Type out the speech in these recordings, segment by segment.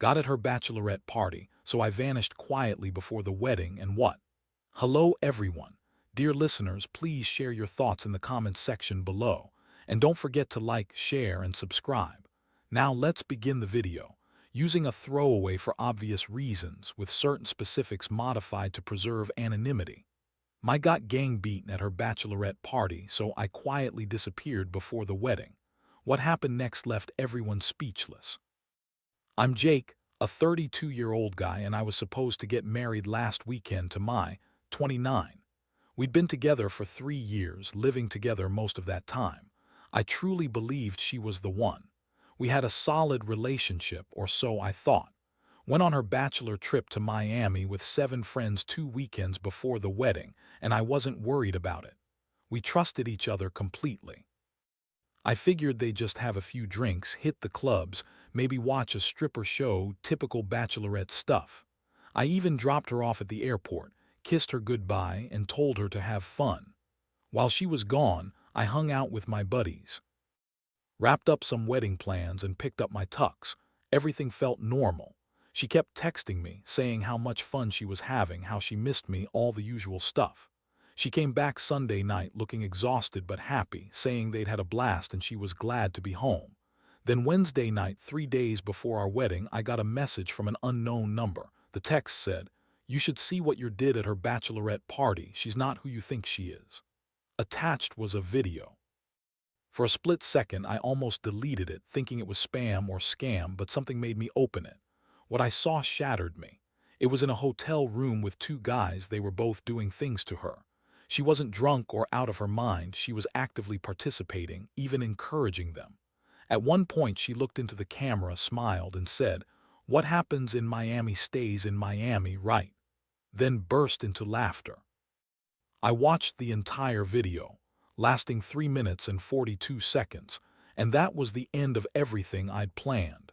Got at her bachelorette party, so I vanished quietly before the wedding and what? Hello everyone. Dear listeners, please share your thoughts in the comments section below. And don't forget to like, share, and subscribe. Now let's begin the video. Using a throwaway for obvious reasons, with certain specifics modified to preserve anonymity. My got gang beaten at her bachelorette party, so I quietly disappeared before the wedding. What happened next left everyone speechless. I'm Jake, a 32-year-old guy, and I was supposed to get married last weekend to my 29. We'd been together for 3 years, living together most of that time. I truly believed she was the one. We had a solid relationship, or so I thought. Went on her bachelor trip to Miami with 7 friends 2 weekends before the wedding, and I wasn't worried about it. We trusted each other completely. I figured they'd just have a few drinks, hit the clubs, maybe watch a stripper show, typical bachelorette stuff. I even dropped her off at the airport, kissed her goodbye, and told her to have fun. While she was gone, I hung out with my buddies. Wrapped up some wedding plans and picked up my tux. Everything felt normal. She kept texting me, saying how much fun she was having, how she missed me, all the usual stuff. She came back Sunday night looking exhausted but happy, saying they'd had a blast and she was glad to be home. Then Wednesday night, 3 days before our wedding, I got a message from an unknown number. The text said, "You should see what you did at her bachelorette party. She's not who you think she is." Attached was a video. For a split second, I almost deleted it, thinking it was spam or scam, but something made me open it. What I saw shattered me. It was in a hotel room with 2 guys. They were both doing things to her. She wasn't drunk or out of her mind. She was actively participating, even encouraging them. At one point, she looked into the camera, smiled, and said, "What happens in Miami stays in Miami, right?" Then burst into laughter. I watched the entire video, lasting 3 minutes and 42 seconds, and that was the end of everything I'd planned.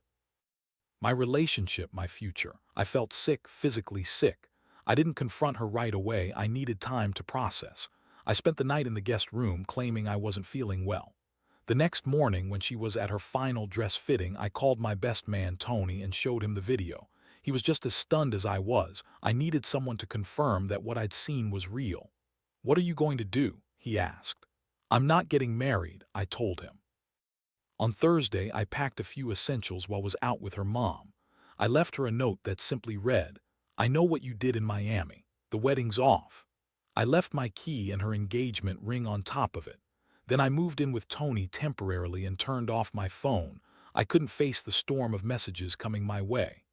My relationship, my future. I felt sick, physically sick. I didn't confront her right away. I needed time to process. I spent the night in the guest room, claiming I wasn't feeling well. The next morning, when she was at her final dress fitting, I called my best man, Tony, and showed him the video. He was just as stunned as I was. I needed someone to confirm that what I'd seen was real. "What are you going to do?" he asked. "I'm not getting married," I told him. On Thursday, I packed a few essentials while was out with her mom. I left her a note that simply read, "I know what you did in Miami. The wedding's off." I left my key and her engagement ring on top of it. Then I moved in with Tony temporarily and turned off my phone. I couldn't face the storm of messages coming my way.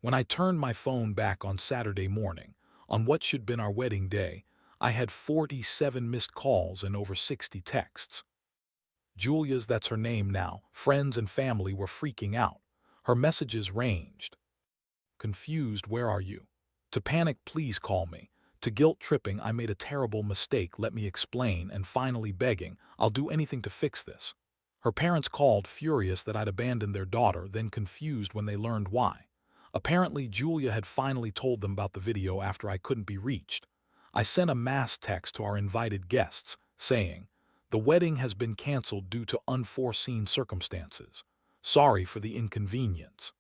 When I turned my phone back on Saturday morning, on what should have been our wedding day, I had 47 missed calls and over 60 texts. Julia's, that's her name now, friends and family were freaking out. Her messages ranged. Confused, "Where are you?" To panic, "Please call me." To guilt-tripping, "I made a terrible mistake, let me explain," and finally begging, "I'll do anything to fix this." Her parents called, furious that I'd abandoned their daughter, then confused when they learned why. Apparently, Julia had finally told them about the video after I couldn't be reached. I sent a mass text to our invited guests, saying, "The wedding has been canceled due to unforeseen circumstances. Sorry for the inconvenience."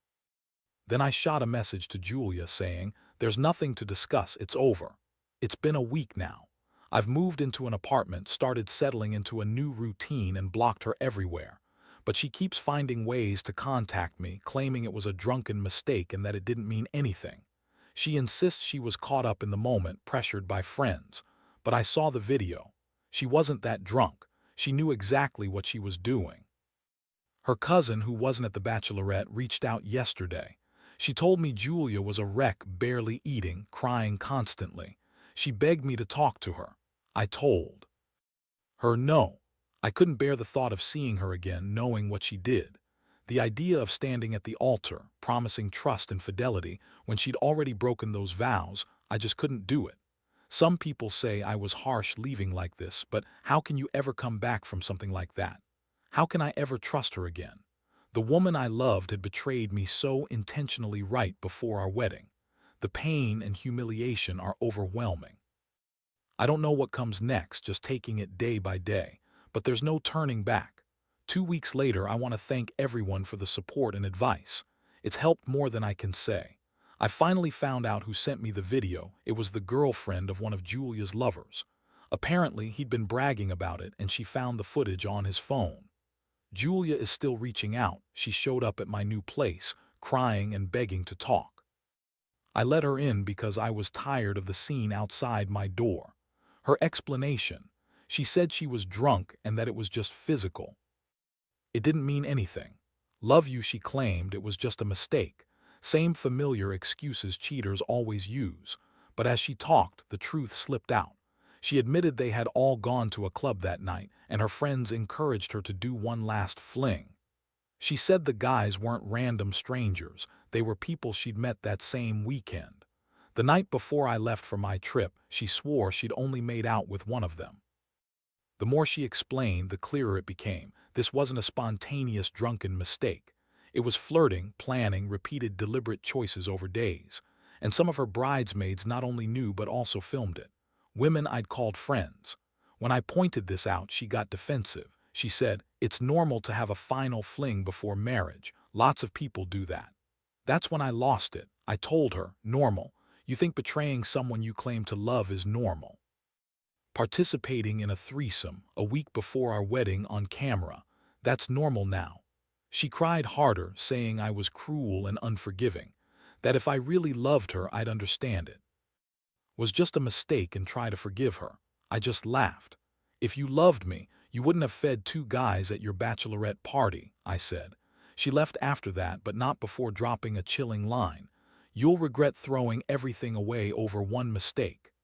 Then I shot a message to Julia saying, "There's nothing to discuss, it's over." It's been a week now. I've moved into an apartment, started settling into a new routine, and blocked her everywhere. But she keeps finding ways to contact me, claiming it was a drunken mistake and that it didn't mean anything. She insists she was caught up in the moment, pressured by friends. But I saw the video. She wasn't that drunk. She knew exactly what she was doing. Her cousin, who wasn't at the Bachelorette, reached out yesterday. She told me Julia was a wreck, barely eating, crying constantly. She begged me to talk to her. I told her no. I couldn't bear the thought of seeing her again, knowing what she did. The idea of standing at the altar, promising trust and fidelity, when she'd already broken those vows, I just couldn't do it. Some people say I was harsh leaving like this, but how can you ever come back from something like that? How can I ever trust her again? The woman I loved had betrayed me so intentionally right before our wedding. The pain and humiliation are overwhelming. I don't know what comes next, just taking it day by day, but there's no turning back. 2 weeks later, I want to thank everyone for the support and advice. It's helped more than I can say. I finally found out who sent me the video. It was the girlfriend of one of Julia's lovers. Apparently, he'd been bragging about it and she found the footage on his phone. Julia is still reaching out. She showed up at my new place, crying and begging to talk. I let her in because I was tired of the scene outside my door. Her explanation: she said she was drunk and that it was just physical. It didn't mean anything. Love you, she claimed, it was just a mistake. Same familiar excuses cheaters always use. But as she talked, the truth slipped out. She admitted they had all gone to a club that night, and her friends encouraged her to do one last fling. She said the guys weren't random strangers, they were people she'd met that same weekend. The night before I left for my trip, she swore she'd only made out with one of them. The more she explained, the clearer it became. This wasn't a spontaneous drunken mistake. It was flirting, planning, repeated deliberate choices over days. And some of her bridesmaids not only knew but also filmed it. Women I'd called friends. When I pointed this out, she got defensive. She said, "It's normal to have a final fling before marriage. Lots of people do that." That's when I lost it. I told her, "Normal? You think betraying someone you claim to love is normal?" Participating in a threesome a week before our wedding on camera, that's normal now. She cried harder, saying I was cruel and unforgiving, that if I really loved her I'd understand it. Was just a mistake and try to forgive her. I just laughed. "If you loved me, you wouldn't have fed two guys at your bachelorette party," I said. She left after that, but not before dropping a chilling line: "You'll regret throwing everything away over one mistake."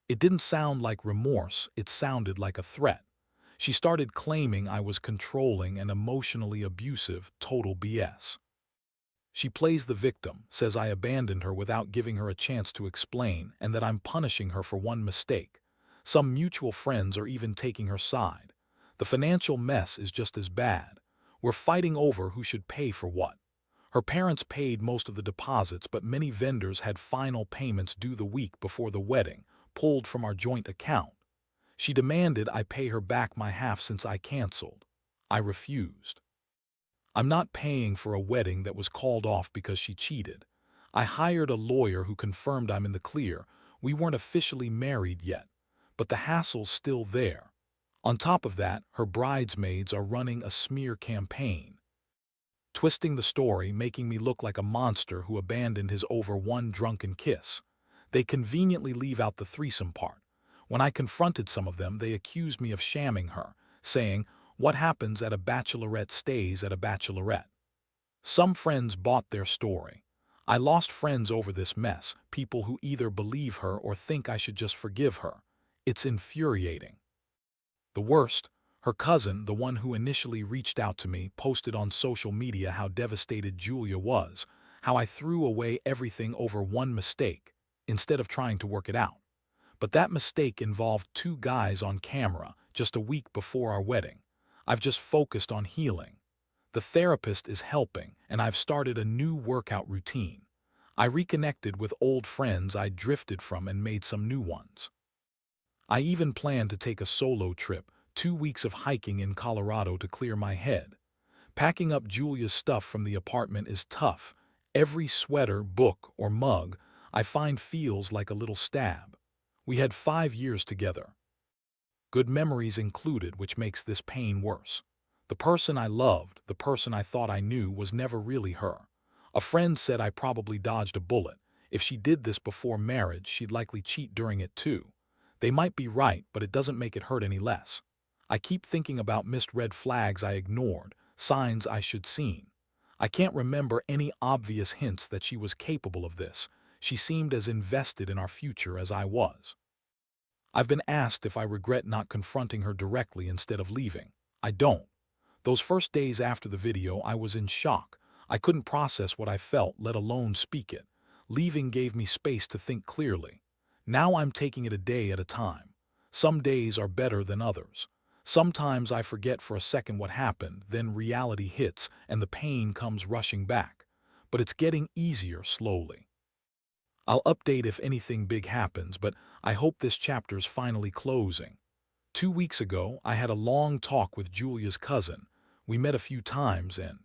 It didn't sound like remorse, it sounded like a threat. She started claiming I was controlling and emotionally abusive, total BS. She plays the victim, says I abandoned her without giving her a chance to explain, and that I'm punishing her for one mistake. Some mutual friends are even taking her side. The financial mess is just as bad. We're fighting over who should pay for what. Her parents paid most of the deposits, but many vendors had final payments due the week before the wedding, pulled from our joint account. She demanded I pay her back my half since I canceled. I refused. I'm not paying for a wedding that was called off because she cheated. I hired a lawyer who confirmed I'm in the clear. We weren't officially married yet, but the hassle's still there. On top of that, her bridesmaids are running a smear campaign, twisting the story, making me look like a monster who abandoned his over one drunken kiss. They conveniently leave out the threesome part. When I confronted some of them, they accused me of shamming her, saying, "What happens at a bachelorette stays at a bachelorette." Some friends bought their story. I lost friends over this mess, people who either believe her or think I should just forgive her. It's infuriating. The worst, her cousin, the one who initially reached out to me, posted on social media how devastated Julia was, how I threw away everything over one mistake, instead of trying to work it out. But that mistake involved two guys on camera just a week before our wedding. I've just focused on healing. The therapist is helping, and I've started a new workout routine. I reconnected with old friends I drifted from and made some new ones. I even plan to take a solo trip, 2 weeks of hiking in Colorado to clear my head. Packing up Julia's stuff from the apartment is tough. Every sweater, book, or mug I find feels like a little stab. We had 5 years together. Good memories included, which makes this pain worse. The person I loved, the person I thought I knew, was never really her. A friend said I probably dodged a bullet. If she did this before marriage, she'd likely cheat during it too. They might be right, but it doesn't make it hurt any less. I keep thinking about missed red flags I ignored, signs I should seen. I can't remember any obvious hints that she was capable of this. She seemed as invested in our future as I was. I've been asked if I regret not confronting her directly instead of leaving. I don't. Those first days after the video, I was in shock. I couldn't process what I felt, let alone speak it. Leaving gave me space to think clearly. Now I'm taking it a day at a time. Some days are better than others. Sometimes I forget for a second what happened, then reality hits and the pain comes rushing back. But it's getting easier slowly. I'll update if anything big happens, but I hope this chapter's finally closing. 2 weeks ago, I had a long talk with Julia's cousin. We met a few times and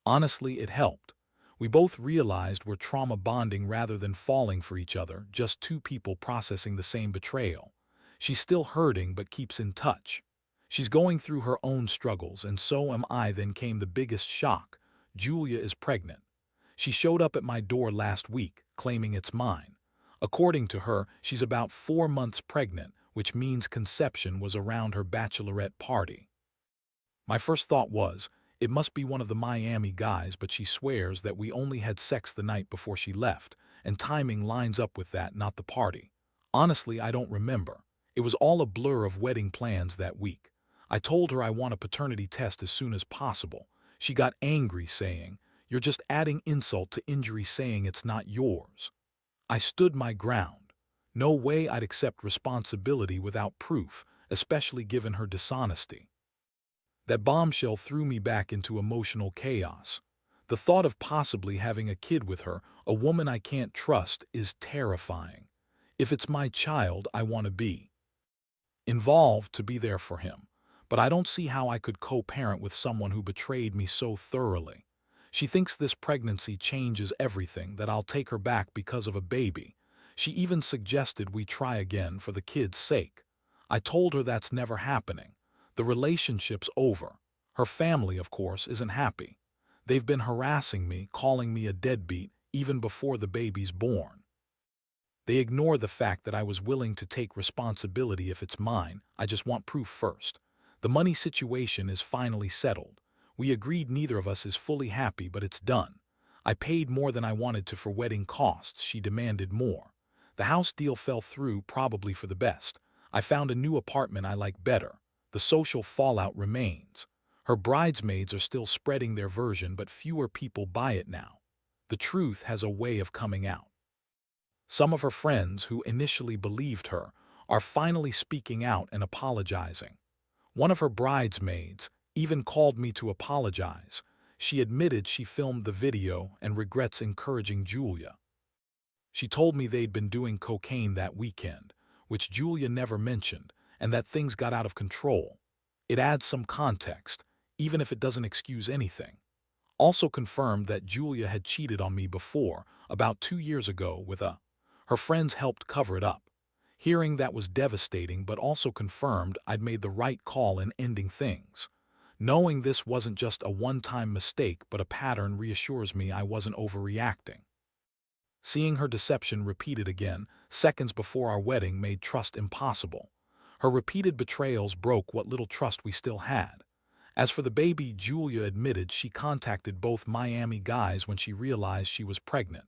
honestly, it helped. We both realized we're trauma bonding rather than falling for each other, just two people processing the same betrayal. She's still hurting but keeps in touch. She's going through her own struggles, and so am I. Then came the biggest shock. Julia is pregnant. She showed up at my door last week, claiming it's mine. According to her, she's about 4 months pregnant, which means conception was around her bachelorette party. My first thought was, it must be one of the Miami guys, but she swears that we only had sex the night before she left, and timing lines up with that, not the party. Honestly, I don't remember. It was all a blur of wedding plans that week. I told her I want a paternity test as soon as possible. She got angry, saying, "You're just adding insult to injury, saying it's not yours." I stood my ground. No way I'd accept responsibility without proof, especially given her dishonesty. That bombshell threw me back into emotional chaos. The thought of possibly having a kid with her, a woman I can't trust, is terrifying. If it's my child, I want to be involved, to be there for him. But I don't see how I could co-parent with someone who betrayed me so thoroughly. She thinks this pregnancy changes everything, that I'll take her back because of a baby. She even suggested we try again for the kid's sake. I told her that's never happening. The relationship's over. Her family, of course, isn't happy. They've been harassing me, calling me a deadbeat, even before the baby's born. They ignore the fact that I was willing to take responsibility if it's mine. I just want proof first. The money situation is finally settled. We agreed neither of us is fully happy, but it's done. I paid more than I wanted to for wedding costs. She demanded more. The house deal fell through, probably for the best. I found a new apartment I like better. The social fallout remains. Her bridesmaids are still spreading their version, but fewer people buy it now. The truth has a way of coming out. Some of her friends, who initially believed her, are finally speaking out and apologizing. One of her bridesmaids even called me to apologize. She admitted she filmed the video and regrets encouraging Julia. She told me they'd been doing cocaine that weekend, which Julia never mentioned, and that things got out of control. It adds some context, even if it doesn't excuse anything. Also confirmed that Julia had cheated on me before, about 2 years ago, with a. Her friends helped cover it up. Hearing that was devastating, but also confirmed I'd made the right call in ending things. Knowing this wasn't just a one-time mistake but a pattern reassures me I wasn't overreacting. Seeing her deception repeated again, seconds before our wedding, made trust impossible. Her repeated betrayals broke what little trust we still had. As for the baby, Julia admitted she contacted both Miami guys when she realized she was pregnant.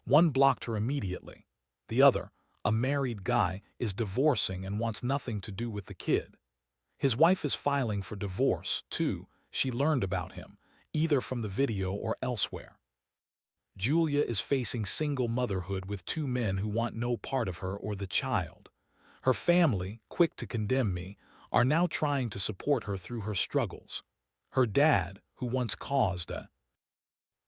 One blocked her immediately. The other, a married guy, is divorcing and wants nothing to do with the kid. His wife is filing for divorce, too. She learned about him, either from the video or elsewhere. Julia is facing single motherhood with 2 men who want no part of her or the child. Her family, quick to condemn me, are now trying to support her through her struggles. Her dad, who once caused a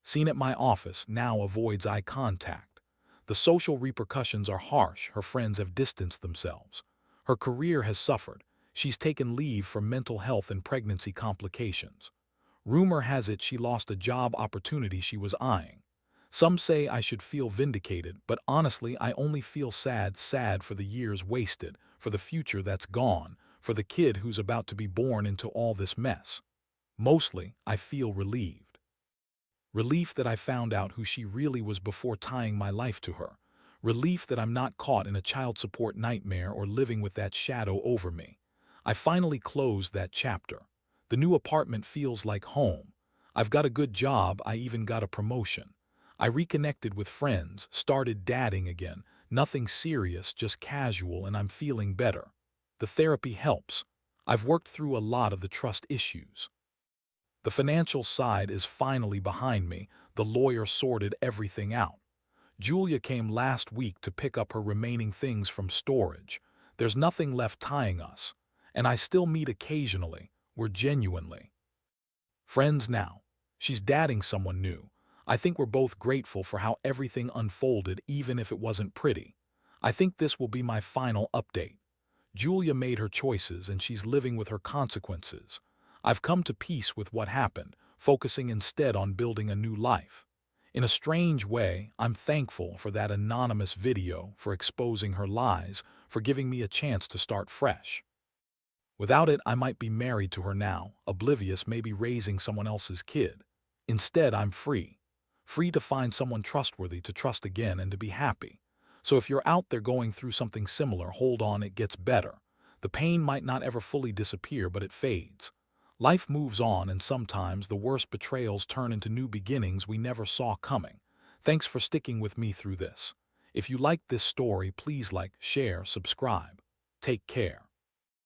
scene at my office, now avoids eye contact. The social repercussions are harsh. Her friends have distanced themselves. Her career has suffered. She's taken leave for mental health and pregnancy complications. Rumor has it she lost a job opportunity she was eyeing. Some say I should feel vindicated, but honestly I only feel sad for the years wasted, for the future that's gone, for the kid who's about to be born into all this mess. Mostly, I feel relieved. Relief that I found out who she really was before tying my life to her. Relief that I'm not caught in a child support nightmare or living with that shadow over me. I finally closed that chapter. The new apartment feels like home. I've got a good job, I even got a promotion. I reconnected with friends, started dating again, nothing serious, just casual, and I'm feeling better. The therapy helps. I've worked through a lot of the trust issues. The financial side is finally behind me. The lawyer sorted everything out. Julia came last week to pick up her remaining things from storage. There's nothing left tying us. And I still meet occasionally. We're genuinely friends now. She's dating someone new. I think we're both grateful for how everything unfolded, even if it wasn't pretty. I think this will be my final update. Julia made her choices and she's living with her consequences. I've come to peace with what happened, focusing instead on building a new life. In a strange way, I'm thankful for that anonymous video, for exposing her lies, for giving me a chance to start fresh. Without it, I might be married to her now, oblivious, maybe raising someone else's kid. Instead, I'm free. Free to find someone trustworthy, to trust again, and to be happy. So if you're out there going through something similar, hold on, it gets better. The pain might not ever fully disappear, but it fades. Life moves on, and sometimes the worst betrayals turn into new beginnings we never saw coming. Thanks for sticking with me through this. If you liked this story, please like, share, subscribe. Take care.